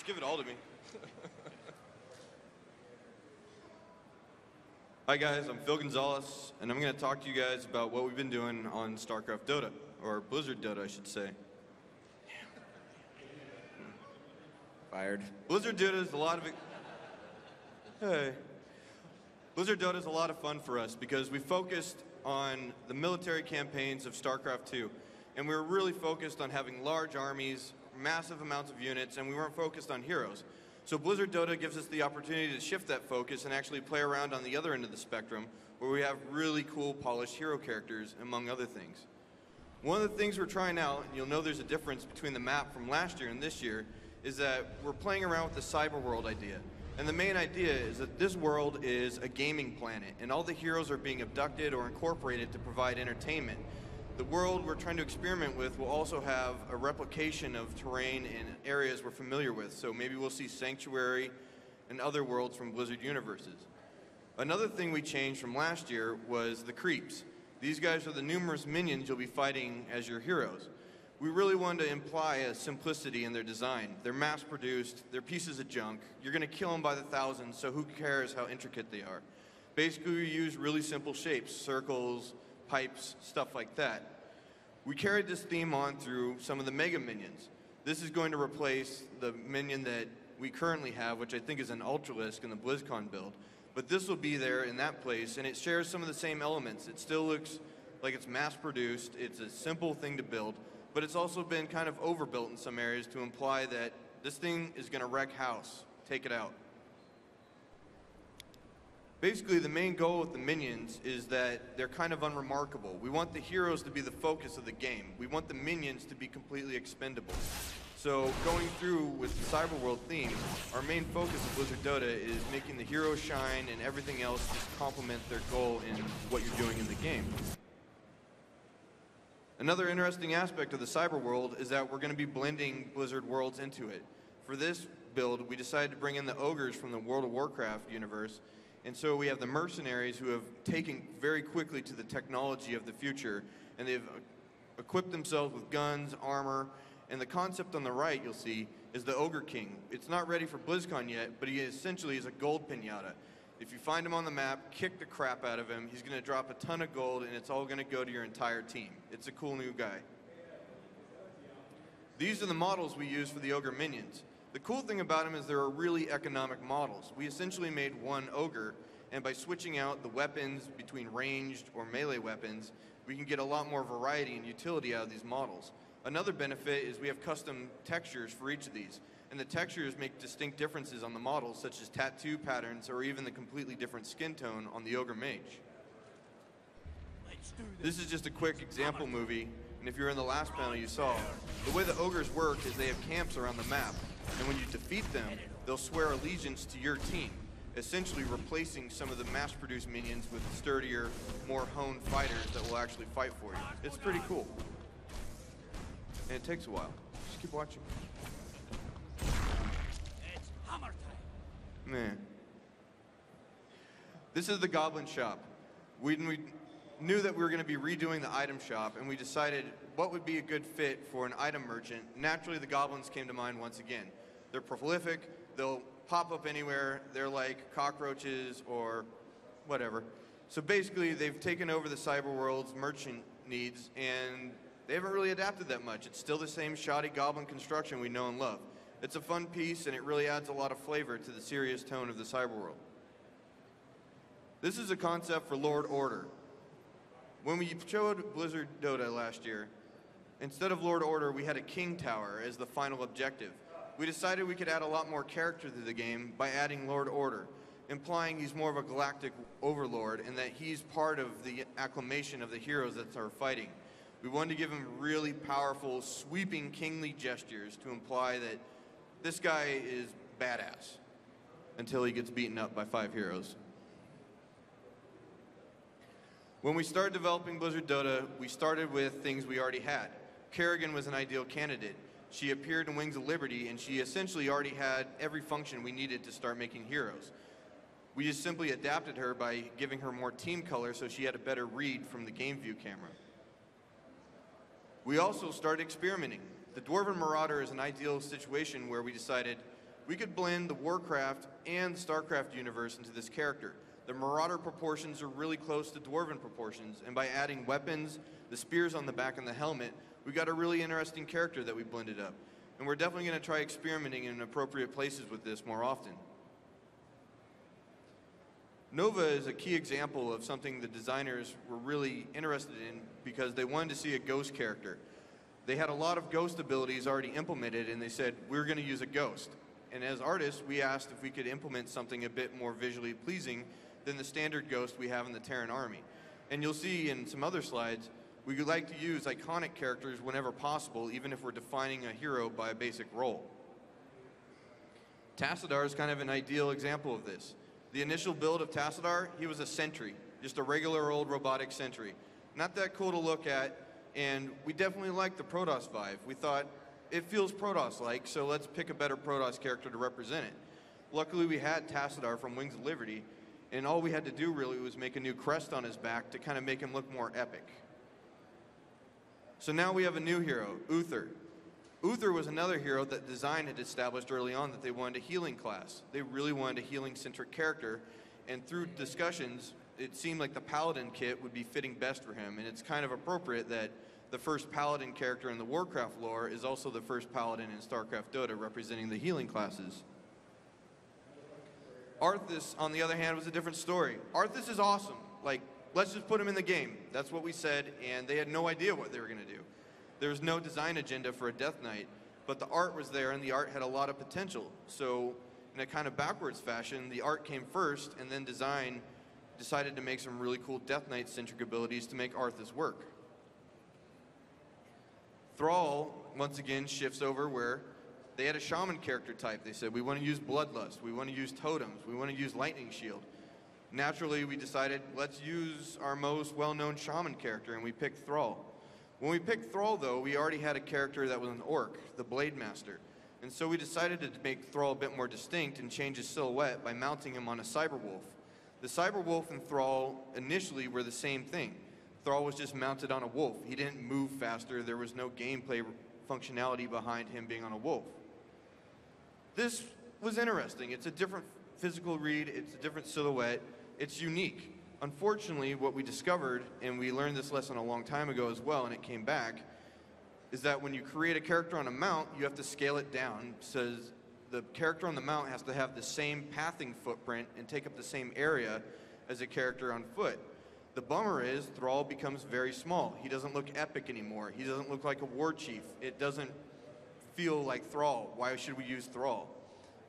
Just give it all to me. Hi guys, I'm Phil Gonzales, and I'm going to talk to you guys about what we've been doing on StarCraft DOTA, or Blizzard DOTA, I should say. Fired. Blizzard DOTA is a lot of Blizzard DOTA is a lot of fun for us because we focused on the military campaigns of StarCraft 2, and we were really focused on having large armies, massive amounts of units, and we weren't focused on heroes. So Blizzard DOTA gives us the opportunity to shift that focus and actually play around on the other end of the spectrum where we have really cool polished hero characters, among other things. One of the things we're trying out, and you'll know there's a difference between the map from last year and this year, is that we're playing around with the cyber world idea. And the main idea is that this world is a gaming planet, and all the heroes are being abducted or incorporated to provide entertainment. The world we're trying to experiment with will also have a replication of terrain in areas we're familiar with, so maybe we'll see Sanctuary and other worlds from Blizzard universes. Another thing we changed from last year was the creeps. These guys are the numerous minions you'll be fighting as your heroes. We really wanted to imply a simplicity in their design. They're mass-produced, they're pieces of junk, you're going to kill them by the thousands, so who cares how intricate they are. Basically, we use really simple shapes, circles, pipes, stuff like that. We carried this theme on through some of the Mega Minions. This is going to replace the minion that we currently have, which I think is an Ultralisk in the BlizzCon build. But this will be there in that place, and it shares some of the same elements. It still looks like it's mass-produced, it's a simple thing to build, but it's also been kind of overbuilt in some areas to imply that this thing is going to wreck house. Take it out. Basically, the main goal with the minions is that they're kind of unremarkable. We want the heroes to be the focus of the game. We want the minions to be completely expendable. So going through with the Cyberworld theme, our main focus of Blizzard DOTA is making the heroes shine and everything else just complement their goal in what you're doing in the game. Another interesting aspect of the Cyberworld is that we're going to be blending Blizzard worlds into it. For this build, we decided to bring in the ogres from the World of Warcraft universe. And so we have the mercenaries who have taken very quickly to the technology of the future, and they've equipped themselves with guns, armor, and the concept on the right, you'll see, is the Ogre King. It's not ready for BlizzCon yet, but he essentially is a gold pinata. If you find him on the map, kick the crap out of him, he's going to drop a ton of gold, and it's all going to go to your entire team. It's a cool new guy. These are the models we use for the Ogre minions. The cool thing about them is there are really economic models. We essentially made one ogre, and by switching out the weapons between ranged or melee weapons, we can get a lot more variety and utility out of these models. Another benefit is we have custom textures for each of these, and the textures make distinct differences on the models, such as tattoo patterns or even the completely different skin tone on the Ogre Mage. This is just a quick example movie, and if you're in the last panel you saw, the way the ogres work is they have camps around the map. And when you defeat them, they'll swear allegiance to your team, essentially replacing some of the mass-produced minions with sturdier, more honed fighters that will actually fight for you. It's pretty cool. And it takes a while. Just keep watching. It's hammer time. Man. This is the Goblin Shop. We knew that we were going to be redoing the item shop, and we decided what would be a good fit for an item merchant. Naturally, the goblins came to mind once again. They're prolific, they'll pop up anywhere, they're like cockroaches or whatever. So basically, they've taken over the cyberworld's merchant needs, and they haven't really adapted that much. It's still the same shoddy goblin construction we know and love. It's a fun piece, and it really adds a lot of flavor to the serious tone of the cyberworld. This is a concept for Lord Order. When we showed Blizzard DOTA last year, instead of Lord Order, we had a King Tower as the final objective. We decided we could add a lot more character to the game by adding Lord Order, implying he's more of a galactic overlord and that he's part of the acclamation of the heroes that are fighting. We wanted to give him really powerful, sweeping kingly gestures to imply that this guy is badass until he gets beaten up by 5 heroes. When we started developing Blizzard DOTA, we started with things we already had. Kerrigan was an ideal candidate. She appeared in Wings of Liberty, and she essentially already had every function we needed to start making heroes. We just simply adapted her by giving her more team color so she had a better read from the game view camera. We also started experimenting. The Dwarven Marauder is an ideal situation where we decided we could blend the Warcraft and StarCraft universe into this character. The Marauder proportions are really close to Dwarven proportions, and by adding weapons, the spears on the back and the helmet, we got a really interesting character that we blended up. And we're definitely going to try experimenting in appropriate places with this more often. Nova is a key example of something the designers were really interested in because they wanted to see a ghost character. They had a lot of ghost abilities already implemented, and they said, we're going to use a ghost. And as artists, we asked if we could implement something a bit more visually pleasing than the standard ghost we have in the Terran army. And you'll see in some other slides, we would like to use iconic characters whenever possible, even if we're defining a hero by a basic role. Tassadar is kind of an ideal example of this. The initial build of Tassadar, he was a sentry, just a regular old robotic sentry. Not that cool to look at, and we definitely liked the Protoss vibe. We thought, it feels Protoss-like, so let's pick a better Protoss character to represent it. Luckily, we had Tassadar from Wings of Liberty, and all we had to do really was make a new crest on his back to kind of make him look more epic. So now we have a new hero, Uther. Uther was another hero that design had established early on that they wanted a healing class. They really wanted a healing-centric character, and through discussions, it seemed like the Paladin kit would be fitting best for him, and it's kind of appropriate that the first Paladin character in the Warcraft lore is also the first Paladin in StarCraft Dota, representing the healing classes. Arthas, on the other hand, was a different story. Arthas is awesome. Like, let's just put him in the game. That's what we said, and they had no idea what they were going to do. There was no design agenda for a Death Knight, but the art was there, and the art had a lot of potential. So, in a kind of backwards fashion, the art came first, and then design decided to make some really cool Death Knight-centric abilities to make Arthas work. Thrall, once again, shifts over where they had a shaman character type. They said, we want to use Bloodlust, we want to use Totems, we want to use Lightning Shield. Naturally, we decided, let's use our most well-known shaman character, and we picked Thrall. When we picked Thrall, though, we already had a character that was an orc, the Blade Master. And so we decided to make Thrall a bit more distinct and change his silhouette by mounting him on a Cyberwolf. The Cyberwolf and Thrall initially were the same thing. Thrall was just mounted on a wolf. He didn't move faster. There was no gameplay functionality behind him being on a wolf. This was interesting. It's a different physical read. It's a different silhouette. It's unique. Unfortunately, what we discovered, and we learned this lesson a long time ago as well, and it came back, is that when you create a character on a mount, you have to scale it down. So the character on the mount has to have the same pathing footprint and take up the same area as a character on foot. The bummer is Thrall becomes very small. He doesn't look epic anymore. He doesn't look like a war chief. It doesn't feel like Thrall. Why should we use Thrall?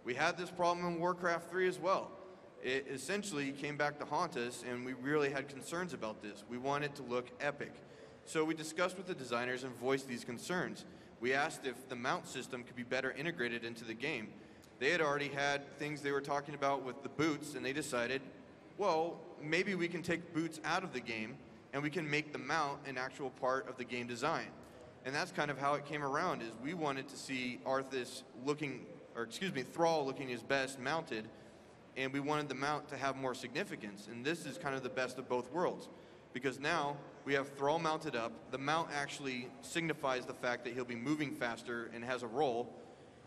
We had this problem in Warcraft 3 as well. It essentially came back to haunt us, and we really had concerns about this. We wanted it to look epic. So we discussed with the designers and voiced these concerns. We asked if the mount system could be better integrated into the game. They had already had things they were talking about with the boots, and they decided, well, maybe we can take boots out of the game and we can make the mount an actual part of the game design. And that's kind of how it came around, is we wanted to see Thrall looking his best mounted, and we wanted the mount to have more significance. And this is kind of the best of both worlds, because now we have Thrall mounted up. The mount actually signifies the fact that he'll be moving faster and has a role.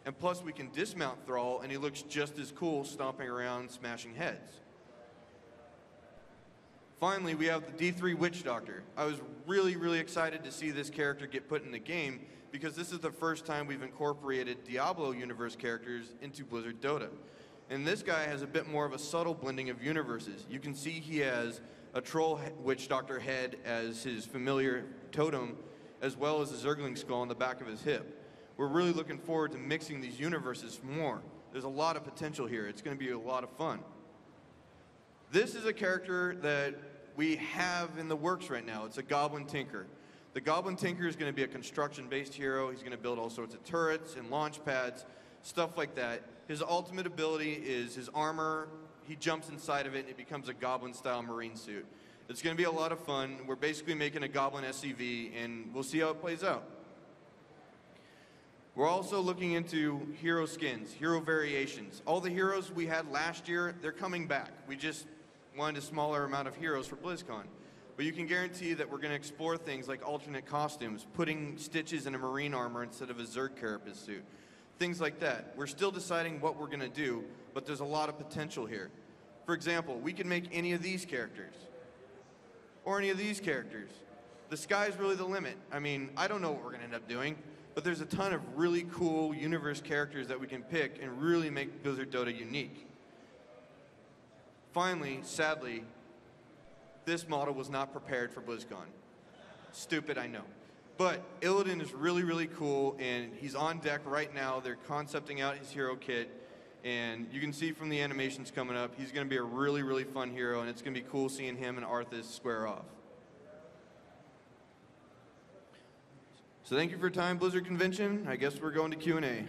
And plus we can dismount Thrall and he looks just as cool stomping around smashing heads. Finally, we have the D3 Witch Doctor. I was really excited to see this character get put in the game because this is the first time we've incorporated Diablo universe characters into Blizzard Dota. And this guy has a bit more of a subtle blending of universes. You can see he has a Troll Witch Doctor head as his familiar totem, as well as a Zergling skull on the back of his hip. We're really looking forward to mixing these universes more. There's a lot of potential here. It's going to be a lot of fun. This is a character that we have in the works right now. It's a Goblin Tinker. The Goblin Tinker is going to be a construction-based hero. He's going to build all sorts of turrets and launch pads, stuff like that. His ultimate ability is his armor. He jumps inside of it and it becomes a Goblin-style marine suit. It's going to be a lot of fun. We're basically making a Goblin SCV, and we'll see how it plays out. We're also looking into hero skins, hero variations. All the heroes we had last year, they're coming back. We just wanted a smaller amount of heroes for BlizzCon. But you can guarantee that we're going to explore things like alternate costumes, putting Stitches in a marine armor instead of a Zerg carapace suit. Things like that. We're still deciding what we're going to do, but there's a lot of potential here. For example, we can make any of these characters, or any of these characters. The sky's really the limit. I mean, I don't know what we're going to end up doing, but there's a ton of really cool universe characters that we can pick and really make Blizzard DOTA unique. Finally, sadly, this model was not prepared for BlizzCon. Stupid, I know. But Illidan is really, really cool, and he's on deck right now. They're concepting out his hero kit, and you can see from the animations coming up, he's going to be a really, really fun hero, and it's going to be cool seeing him and Arthas square off. So thank you for your time, Blizzard Convention. I guess we're going to Q&A.